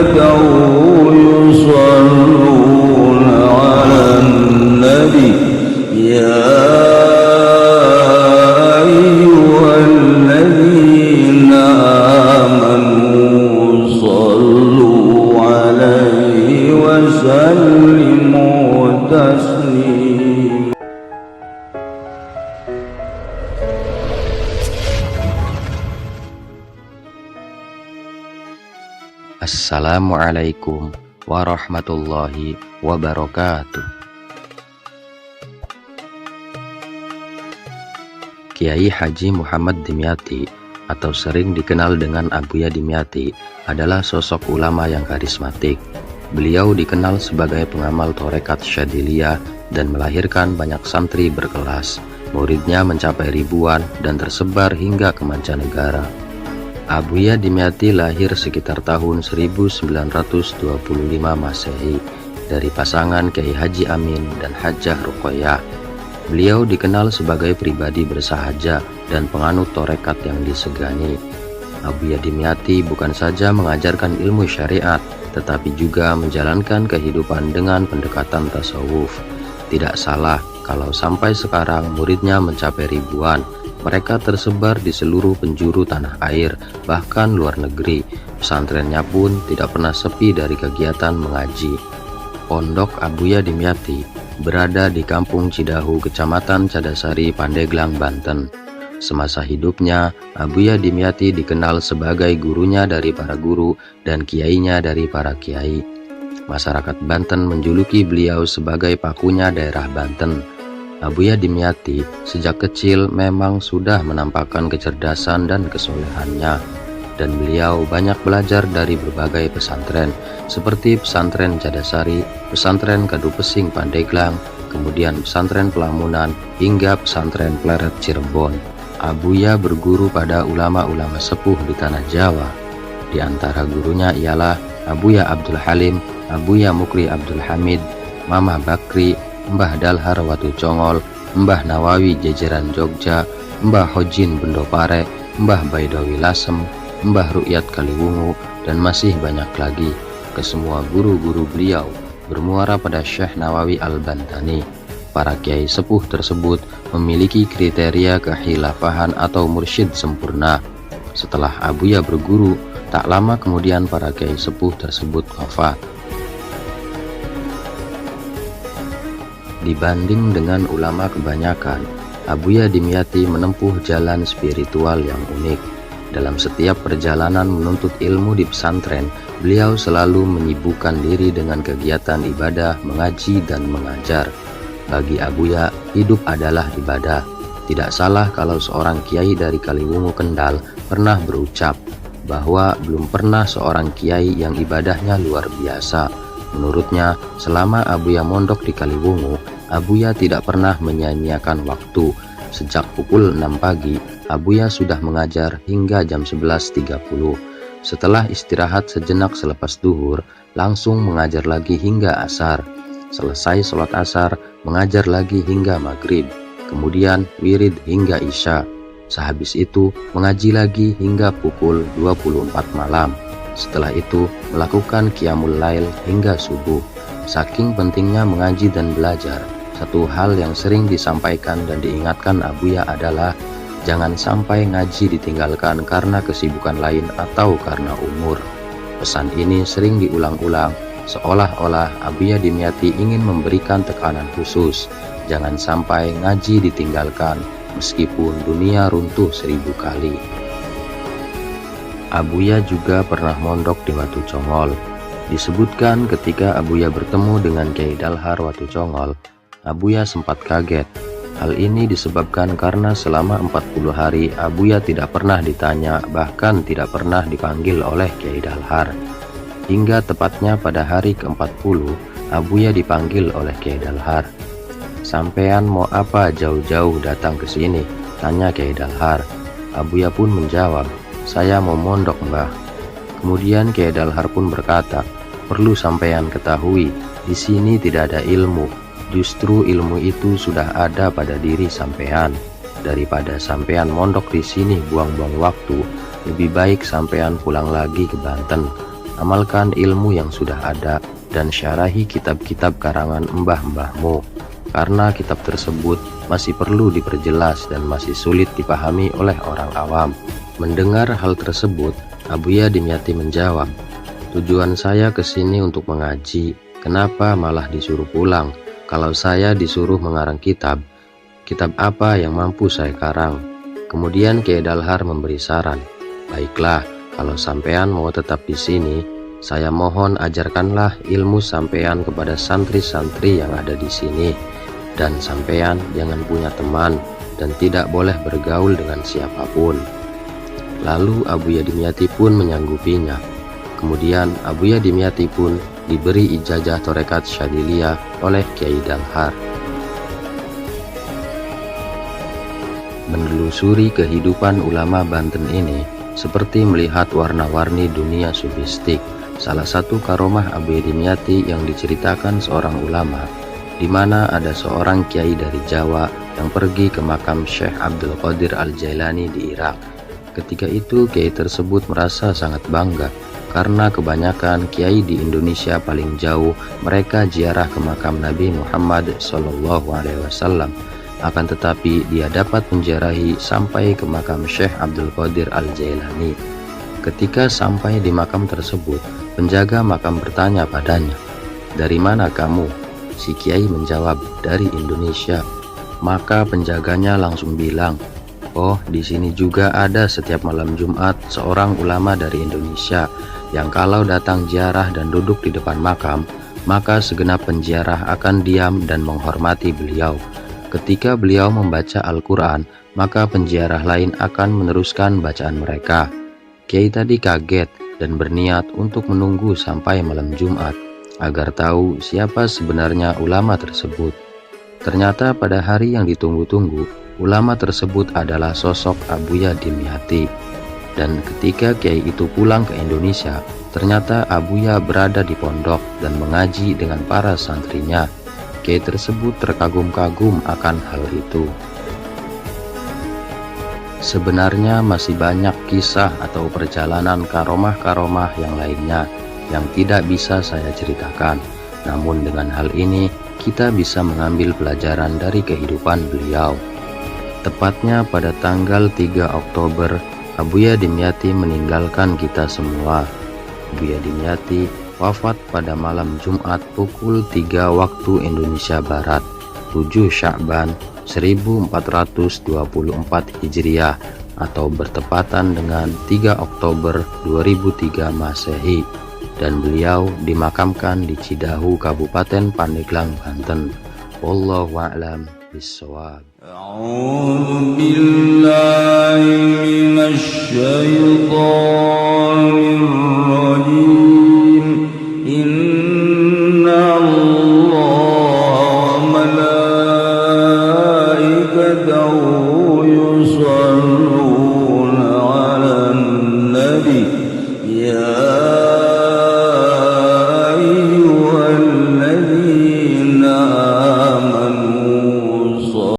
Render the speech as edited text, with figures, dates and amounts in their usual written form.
ملائكته يصلون على النبي يا أيها الذين آمنوا صلوا عليه وسلموا تسليما. Assalamualaikum warahmatullahi wabarakatuh. Kiai Haji Muhammad Dimyati atau sering dikenal dengan Abuya Dimyati adalah sosok ulama yang karismatik. Beliau dikenal sebagai pengamal Torekat Syadiliyah dan melahirkan banyak santri berkelas. Muridnya mencapai ribuan dan tersebar hingga ke mancanegara. Abuya Dimyati lahir sekitar tahun 1925 Masehi dari pasangan Kiai Haji Amin dan Hajjah Ruqayyah. Beliau dikenal sebagai pribadi bersahaja dan penganut torekat yang disegani. Abuya Dimyati bukan saja mengajarkan ilmu syariat, tetapi juga menjalankan kehidupan dengan pendekatan tasawuf. Tidak salah kalau sampai sekarang muridnya mencapai ribuan. Mereka tersebar di seluruh penjuru tanah air, bahkan luar negeri. Pesantrennya pun tidak pernah sepi dari kegiatan mengaji. Pondok Abuya Dimyati berada di Kampung Cidahu, Kecamatan Cadasari, Pandeglang, Banten. Semasa hidupnya, Abuya Dimyati dikenal sebagai gurunya dari para guru dan kiainya dari para kiai. Masyarakat Banten menjuluki beliau sebagai pakunya daerah Banten. Abuya Dimyati sejak kecil memang sudah menampakkan kecerdasan dan kesolehannya, dan beliau banyak belajar dari berbagai pesantren seperti pesantren Cadasari, pesantren Kadu Pesing Pandeglang, kemudian pesantren Pelamunan hingga pesantren Pleret Cirebon. Abuya berguru pada ulama-ulama sepuh di tanah Jawa. Di antara gurunya ialah Abuya Abdul Halim, Abuya Mukri Abdul Hamid, Mamah Bakri, Mbah Dalhar Watu Congol, Mbah Nawawi Jejeran Jogja, Mbah Hojin Bendopare, Mbah Baidawi Lasem, Mbah Ru'yat Kaliwungu, dan masih banyak lagi. Kesemua guru-guru beliau bermuara pada Syekh Nawawi Al-Bantani. Para kiai sepuh tersebut memiliki kriteria kehilafahan atau mursyid sempurna. Setelah Abuya berguru, tak lama kemudian para kiai sepuh tersebut wafat. Dibanding dengan ulama kebanyakan, Abuya Dimyati menempuh jalan spiritual yang unik. Dalam setiap perjalanan menuntut ilmu di pesantren, beliau selalu menyibukkan diri dengan kegiatan ibadah, mengaji, dan mengajar. Bagi Abuya, hidup adalah ibadah. Tidak salah kalau seorang kiai dari Kaliwungu, Kendal pernah berucap bahwa belum pernah seorang kiai yang ibadahnya luar biasa. Menurutnya, selama Abuya mondok di Kaliwungu, Abuya tidak pernah menyia-nyiakan waktu. Sejak pukul 6 pagi, Abuya sudah mengajar hingga jam 11.30. Setelah istirahat sejenak selepas duhur, langsung mengajar lagi hingga asar. Selesai sholat asar, mengajar lagi hingga maghrib. Kemudian wirid hingga isya. Sehabis itu, mengaji lagi hingga pukul 24 malam. Setelah itu, melakukan qiyamul lail hingga subuh. Saking pentingnya mengaji dan belajar, satu hal yang sering disampaikan dan diingatkan Abuya adalah jangan sampai ngaji ditinggalkan karena kesibukan lain atau karena umur. Pesan ini sering diulang-ulang, seolah-olah Abuya Dimyati ingin memberikan tekanan khusus. Jangan sampai ngaji ditinggalkan, meskipun dunia runtuh 1000 kali. Abuya juga pernah mondok di Watu Congol. Disebutkan ketika Abuya bertemu dengan Kiai Dalhar Watu Congol, Abuya sempat kaget. Hal ini disebabkan karena selama 40 hari Abuya tidak pernah ditanya, bahkan tidak pernah dipanggil oleh Kiai Dalhar. Hingga tepatnya pada hari ke-40, Abuya dipanggil oleh Kiai Dalhar. "Sampean mau apa jauh-jauh datang ke sini?" tanya Kiai Dalhar. Abuya pun menjawab, "Saya mau mondok, Mbah." Kemudian Kiai Dalhar pun berkata, "Perlu sampean ketahui, di sini tidak ada ilmu. Justru ilmu itu sudah ada pada diri sampean. Daripada sampean mondok di sini buang-buang waktu, lebih baik sampean pulang lagi ke Banten. amalkan ilmu yang sudah ada dan syarahi kitab-kitab karangan mbah-mbahmu, karena kitab tersebut masih perlu diperjelas dan masih sulit dipahami oleh orang awam. Mendengar hal tersebut, Abuya Dimyati menjawab, tujuan saya ke sini untuk mengaji, kenapa malah disuruh pulang? Kalau saya disuruh mengarang kitab apa yang mampu saya karang? Kemudian Kiai Dalhar memberi saran, baiklah, kalau sampean mau tetap di sini, saya mohon ajarkanlah ilmu sampean kepada santri-santri yang ada di sini, dan sampean jangan punya teman dan tidak boleh bergaul dengan siapapun. Lalu Abuya Dimyati pun menyanggupinya. Kemudian Abuya Dimyati pun diberi ijazah Tarekat Syadiliyah oleh Kiai Dalhar. Menelusuri kehidupan ulama Banten ini seperti melihat warna-warni dunia sufistik. Salah satu karomah Abuya Dimyati yang diceritakan seorang ulama, di mana ada seorang kiai dari Jawa yang pergi ke makam Syekh Abdul Qadir Al-Jailani di Irak. Ketika itu kiai tersebut merasa sangat bangga karena kebanyakan kiai di Indonesia paling jauh mereka ziarah ke makam Nabi Muhammad SAW. Akan tetapi dia dapat menziarahi sampai ke makam Syekh Abdul Qadir Al-Jailani. Ketika sampai di makam tersebut, penjaga makam bertanya padanya, "Dari mana kamu?" Si kiai menjawab, "Dari Indonesia." Maka penjaganya langsung bilang, "Oh, di sini juga ada setiap malam Jumat seorang ulama dari Indonesia yang kalau datang ziarah dan duduk di depan makam, maka segenap penziarah akan diam dan menghormati beliau. Ketika beliau membaca Al-Quran, maka penziarah lain akan meneruskan bacaan mereka." Kiai tadi kaget dan berniat untuk menunggu sampai malam Jumat agar tahu siapa sebenarnya ulama tersebut. Ternyata pada hari yang ditunggu-tunggu, ulama tersebut adalah sosok Abuya Dimyati. Dan ketika kiai itu pulang ke Indonesia, ternyata Abuya berada di pondok dan mengaji dengan para santrinya. Kiai tersebut terkagum-kagum akan hal itu. Sebenarnya masih banyak kisah atau perjalanan karomah-karomah yang lainnya yang tidak bisa saya ceritakan. Namun dengan hal ini kita bisa mengambil pelajaran dari kehidupan beliau. Tepatnya pada tanggal 3 Oktober, Abuya Dimyati meninggalkan kita semua. Abuya Dimyati wafat pada malam Jumat pukul 3 waktu Indonesia Barat, 7 Sya'ban 1424 Hijriah atau bertepatan dengan 3 Oktober 2003 Masehi, dan beliau dimakamkan di Cidahu, Kabupaten Pandeglang, Banten. Wallahu a'lam bishawab. A'udzu billahi minasy syaithanir rajim. Inna Allaha wa malaikatahu yusholluna